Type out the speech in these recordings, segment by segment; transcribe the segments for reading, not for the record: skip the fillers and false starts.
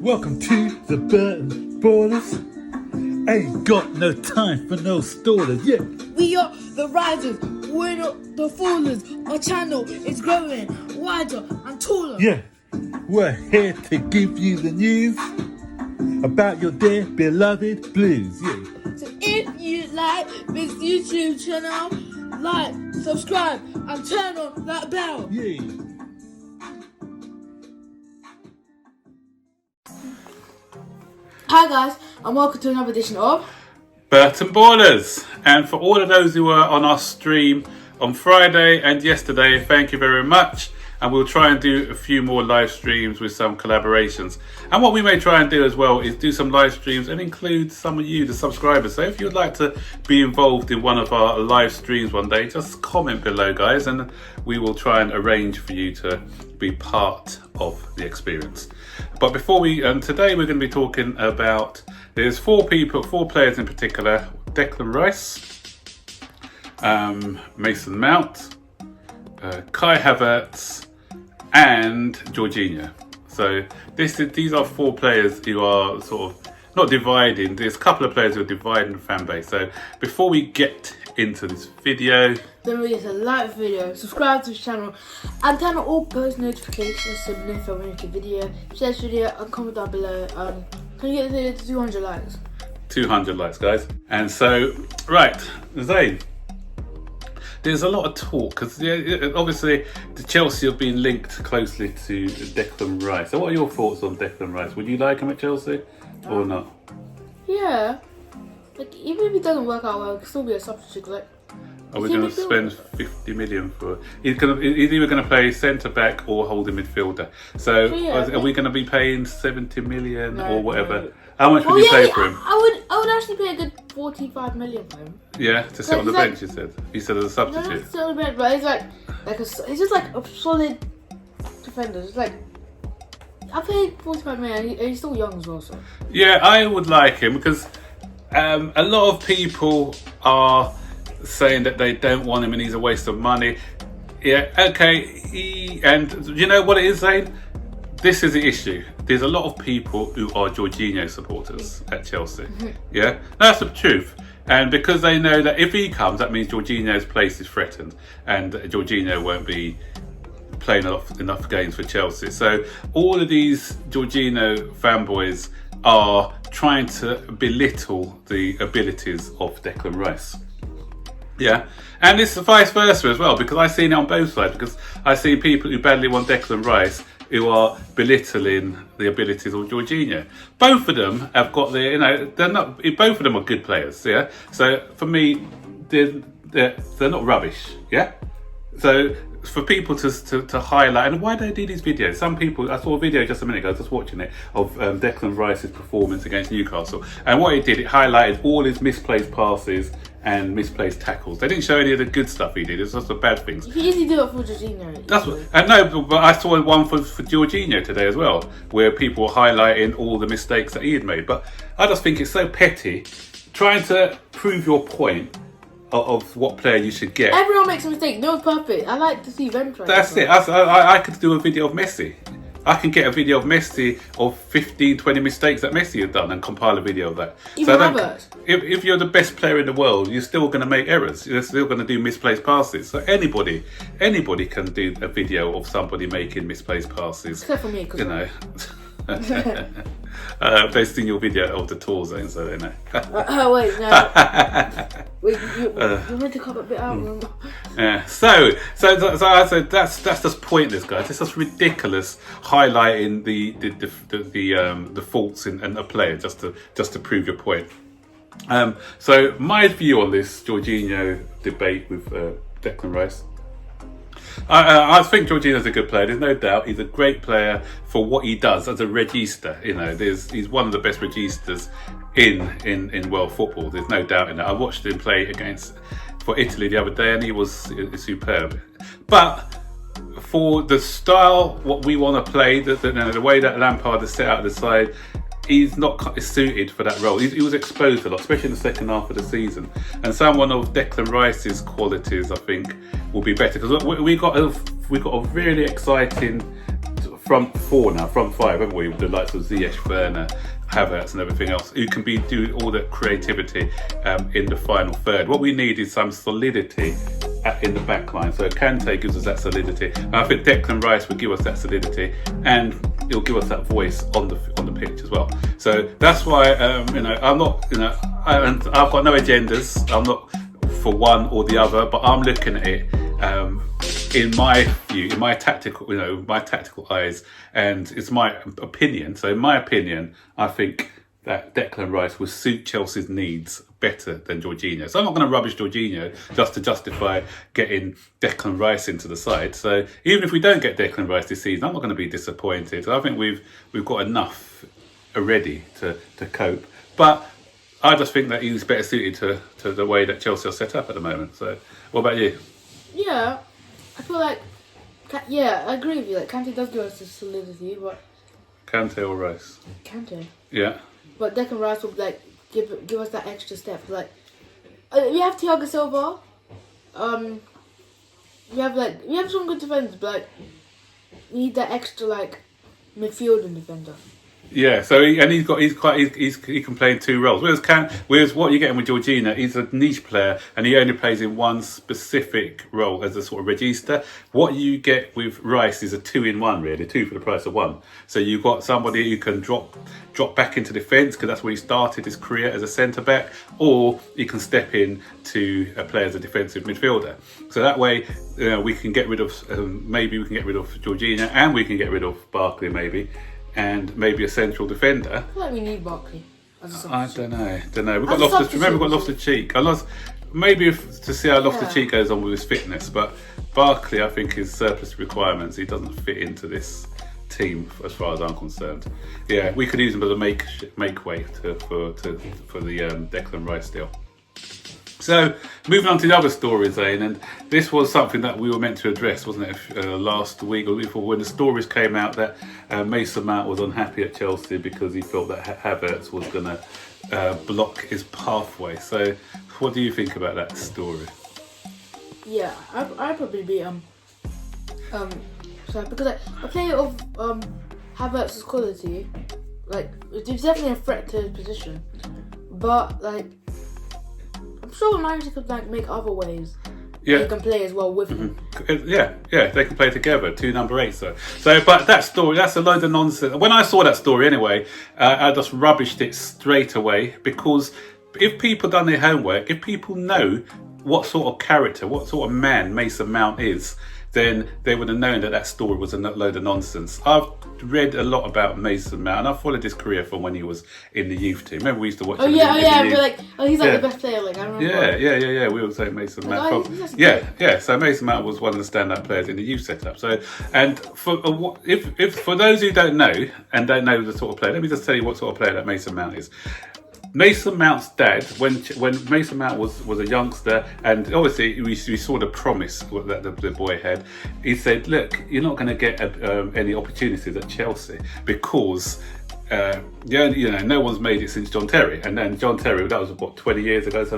Welcome to the Burton Ballers. Ain't got no time for no stallers, yeah. We are the risers, we're not the fallers. Our channel is growing wider and taller. Yeah, we're here to give you the news about your dear beloved Blues, yeah. So if you like this YouTube channel, like, subscribe and turn on that bell. Yeah. Hi guys, and welcome to another edition of Burton Ballers. And for all of those who were on our stream on Friday and yesterday, thank you very much. And we'll try and do a few more live streams with some collaborations. And what we may try and do as well is do some live streams and include some of you, the subscribers. So if you'd like to be involved in one of our live streams one day, just comment below, guys, and we will try and arrange for you to be part of the experience. But before we, today we're going to be talking about, there's four players in particular: Declan Rice, Mason Mount, Kai Havertz, and Jorginho. So these are four players who are sort of not dividing. There's a couple of players who are dividing the fan base. So before we get into this video, don't forget to like the video, subscribe to the channel, and turn on all post notifications so you know when we make a video. Share this video and comment down below. Can you get the video to 200 likes? 200 likes, guys. And so, right, Zane. There's a lot of talk because obviously the Chelsea have been linked closely to Declan Rice. So what are your thoughts on Declan Rice? Would you like him at Chelsea or not? Yeah. Like, even if it doesn't work out well, it can still be a substitute. Like, Are we going to spend 50 million for? He's either going to play centre back or holding midfielder. So are we going to be paying 70 million or whatever? No. How much would you pay for him? I would actually pay a good 45 million for him. Yeah, to sit on the bench. You said. You said as a substitute. Not sit on the bench, but he's just like a solid defender. It's like, I paid 45 million. And he's still young as well. So yeah, I would like him because a lot of people are saying that they don't want him and he's a waste of money. Yeah, okay. And you know what it is, Zane? This is the issue. There's a lot of people who are Jorginho supporters at Chelsea. Yeah, that's the truth. And because they know that if he comes, that means Jorginho's place is threatened, and Jorginho won't be playing enough games for Chelsea. So all of these Jorginho fanboys are trying to belittle the abilities of Declan Rice. Yeah, and it's vice versa as well, because I've seen it on both sides. Because I've seen people who badly want Declan Rice who are belittling the abilities of Jorginho. Both of them have got their, they're not. Both of them are good players. Yeah, so for me, they're not rubbish. Yeah, so for people to highlight, and why do they do these videos? Some people, I saw a video just a minute ago, just watching it, of Declan Rice's performance against Newcastle, and what it did, it highlighted all his misplaced passes and misplaced tackles. They didn't show any of the good stuff he did. It's just the bad things. You can easily do it for Jorginho. That's what. And no, but I saw one for Jorginho today as well, where people were highlighting all the mistakes that he had made. But I just think it's so petty, trying to prove your point of what player you should get. Everyone makes a mistake. No one's perfect. I like to see them try. That's it. I could do a video of Messi. I can get a video of Messi of 15, 20 mistakes that Messi had done and compile a video of that. Even Havertz. If you're the best player in the world, you're still going to make errors. You're still going to do misplaced passes. So anybody can do a video of somebody making misplaced passes. Except for me, they've seen your video of the tour zone, so they know. Oh wait, no. Wait, you meant to cut a bit out. Yeah. So I said that's just pointless, guys. It's just ridiculous highlighting the faults in a player just to prove your point. So my view on this Jorginho debate with Declan Rice. I think Jorginho's a good player. There's no doubt. He's a great player for what he does as a regista. He's one of the best registas in world football. There's no doubt in that. I watched him play for Italy the other day, and he was superb. But for the style, what we want to play, the way that Lampard is set out the side, he's not suited for that role. He was exposed a lot, especially in the second half of the season. And someone of Declan Rice's qualities, I think, will be better, because we got a really exciting front four now, front five, haven't we? With the likes of Ziyech, Werner, Havertz and everything else, who can do all the creativity in the final third. What we need is some solidity in the back line. So Kante gives us that solidity. And I think Declan Rice will give us that solidity, and he'll give us that voice on the pitch as well. So that's why I'm not, I've got no agendas. I'm not for one or the other, but I'm looking at it in my view, in my tactical, my tactical eyes, and it's my opinion. So in my opinion, I think that Declan Rice will suit Chelsea's needs better than Jorginho. So I'm not going to rubbish Jorginho just to justify getting Declan Rice into the side. So even if we don't get Declan Rice this season, I'm not going to be disappointed. I think we've got enough already to cope. But I just think that he's better suited to the way that Chelsea are set up at the moment. So what about you? Yeah, I feel like, I agree with you. Like, Kante does give us the solidity, but... Kante or Rice? Kante. Yeah. But Declan Rice will give us that extra step. Like, we have Thiago Silva. We have some good defenders, but we need that extra midfield and defender. Yeah, so he can play in two roles. Whereas what you're getting with Jorginho, he's a niche player and he only plays in one specific role as a sort of regista. What you get with Rice is a 2-in-1, really, 2 for the price of 1. So you've got somebody who can drop back into defence, because that's where he started his career as a centre back, or he can step in to play as a defensive midfielder. So that way, we can get rid of Jorginho, and we can get rid of Barkley maybe. And maybe a central defender. I feel like we need Barkley. I don't know. We've got Loftus-Cheek. Maybe to see how Loftus-Cheek goes on with his fitness. But Barkley, I think, is surplus requirements. He doesn't fit into this team as far as I'm concerned. Yeah, we could use him as a make way for the Declan Rice deal. So, moving on to the other story, Zane, and this was something that we were meant to address, wasn't it, last week or before, when the stories came out that Mason Mount was unhappy at Chelsea because he felt that Havertz was going to block his pathway. So, what do you think about that story? Yeah, I'd probably be sorry, because a player of Havertz's quality, it's definitely a threat to his position, but I'm sure Manchester could make other ways. Yeah, they can play as well with him. Yeah, they can play together. 2 number 8s. So, but that story, that's a load of nonsense. When I saw that story, anyway, I just rubbished it straight away, because if people done their homework, if people know what sort of character, what sort of man Mason Mount is, then they would have known that story was a load of nonsense. I've read a lot about Mason Mount, and I followed his career from when he was in the youth team. Remember we used to watch him. He's the best player. I remember. Yeah. We would say Mason Mount. So Mason Mount was one of the standout players in the youth setup. So, and for those who don't know and don't know the sort of player, let me just tell you what sort of player that Mason Mount is. Mason Mount's dad, when Mason Mount was a youngster, and obviously we saw the promise that the boy had, he said, look, you're not going to get any opportunities at Chelsea because no one's made it since John Terry. And then John Terry, that was 20 years ago, so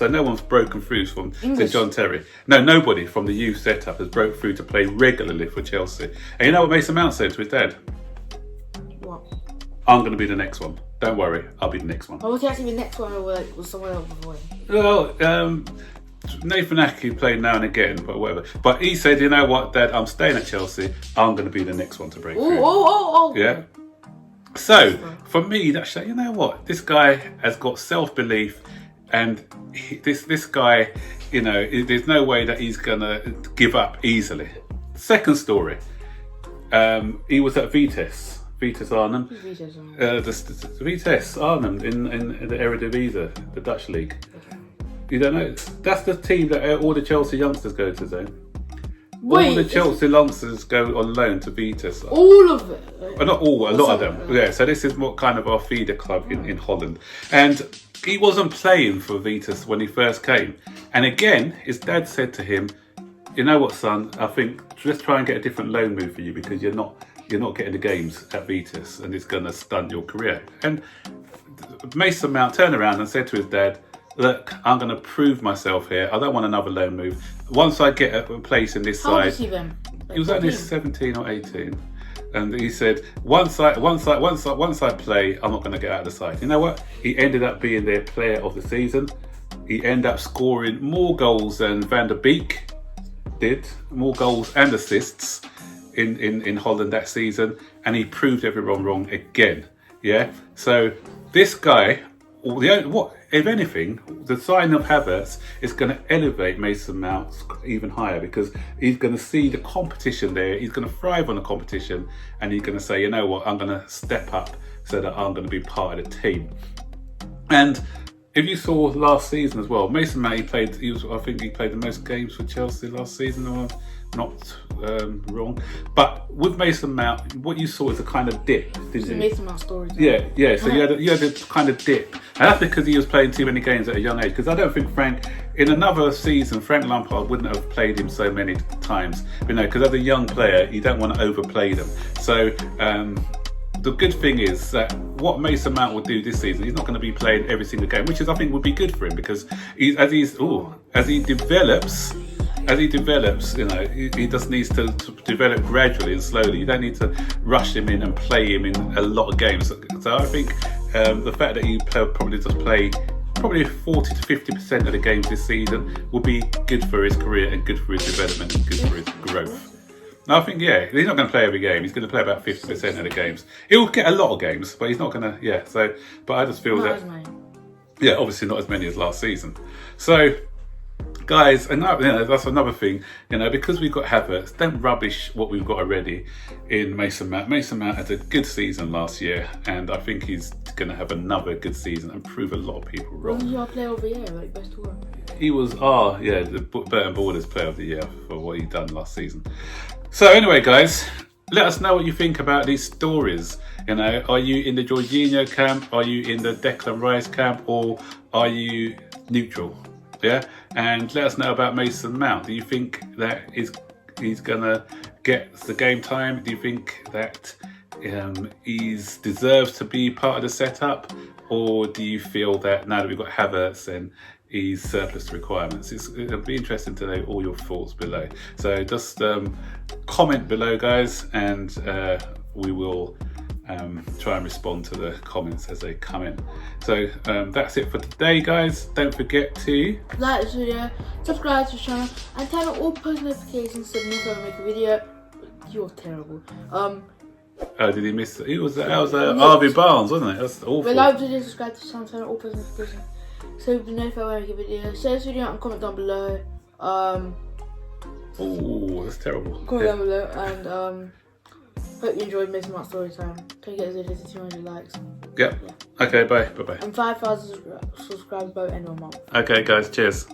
no one's broken through since John Terry. No, nobody from the youth setup has broke through to play regularly for Chelsea. And you know what Mason Mount said to his dad? What? I'm going to be the next one. Don't worry, I'll be the next one. Oh, was he actually the next one, or was someone else before him? Well, Nathan Ake played now and again, but whatever. But he said, you know what, Dad, I'm staying at Chelsea. I'm going to be the next one to break through. Oh. Yeah. So, for me, that's, you know what, this guy has got self-belief, and this guy, there's no way that he's going to give up easily. Second story, he was at Vitesse Arnhem. Vitesse Arnhem in the Eredivisie, the Dutch league. You don't know? That's the team that all the Chelsea youngsters go to, Zane. All the Chelsea youngsters go on loan to Vitesse. All of it? Not all, a lot of them. Yeah, so this is what kind of our feeder club in Holland. And he wasn't playing for Vitesse when he first came. And again, his dad said to him, you know what, son, I think let's try and get a different loan move for you, because you're not getting the games at Vitesse and it's going to stunt your career. And Mason Mount turned around and said to his dad, look, I'm going to prove myself here. I don't want another loan move. Once I get a place in this side... How old is he then? He was only 17 or 18. And he said, once I play, I'm not going to get out of the side. You know what? He ended up being their player of the season. He ended up scoring more goals than Van der Beek did, more goals and assists in Holland that season, and he proved everyone wrong again. Yeah. So this guy, what if anything, the signing of Havertz is going to elevate Mason Mount even higher, because he's going to see the competition there. He's going to thrive on the competition, and he's going to say, you know what, I'm going to step up so that I'm going to be part of the team. And if you saw last season as well, Mason Mount, I think he played the most games for Chelsea last season, or not wrong. But with Mason Mount, what you saw is a kind of dip. It's a Mason Mount story. Yeah. So you had a kind of dip, and that's because he was playing too many games at a young age. Because I don't think in another season, Frank Lampard wouldn't have played him so many times. Because as a young player, you don't want to overplay them. So the good thing is that what Mason Mount will do this season, he's not going to be playing every single game, which I think would be good for him, because as he develops, he just needs to develop gradually and slowly. You don't need to rush him in and play him in a lot of games. So I think the fact that he probably 40 to 50% of the games this season will be good for his career and good for his development and good for his growth. I think, he's not going to play every game. He's going to play about 50% of the games. He'll get a lot of games, but he's not going to, but I just feel obviously not as many as last season. So, guys, that's another thing, because we've got Havertz, don't rubbish what we've got already in Mason Mount. Mason Mount had a good season last year, and I think he's going to have another good season and prove a lot of people wrong. Was he our player of the year, best of all? He was the Burton Borders player of the year for what he done last season. So anyway, guys, let us know what you think about these stories. Are you in the Jorginho camp? Are you in the Declan Rice camp? Or are you neutral? Yeah, and let us know about Mason Mount. Do you think that he's gonna get the game time? Do you think that he deserves to be part of the setup, or do you feel that now that we've got Havertz and he's surplus to requirements? It'll be interesting to know all your thoughts below. So just comment below, guys, and we will try and respond to the comments as they come in. So that's it for today, guys. Don't forget to like this video, subscribe to the channel, and turn on all post notifications so never make a video. You're terrible. Did he miss it? That was RV Barnes, wasn't it? That's awful. Like the video, subscribe to the channel, turn on all post notifications so you know if I make a video. Share this video and comment down below. Oh, that's terrible. Comment down below, and hope you enjoyed Mason Mount story time. Can you get this video to 200 likes? Yep. Yeah. Okay, bye. And 5,000 subscribers by the end of the month. Okay, guys, cheers.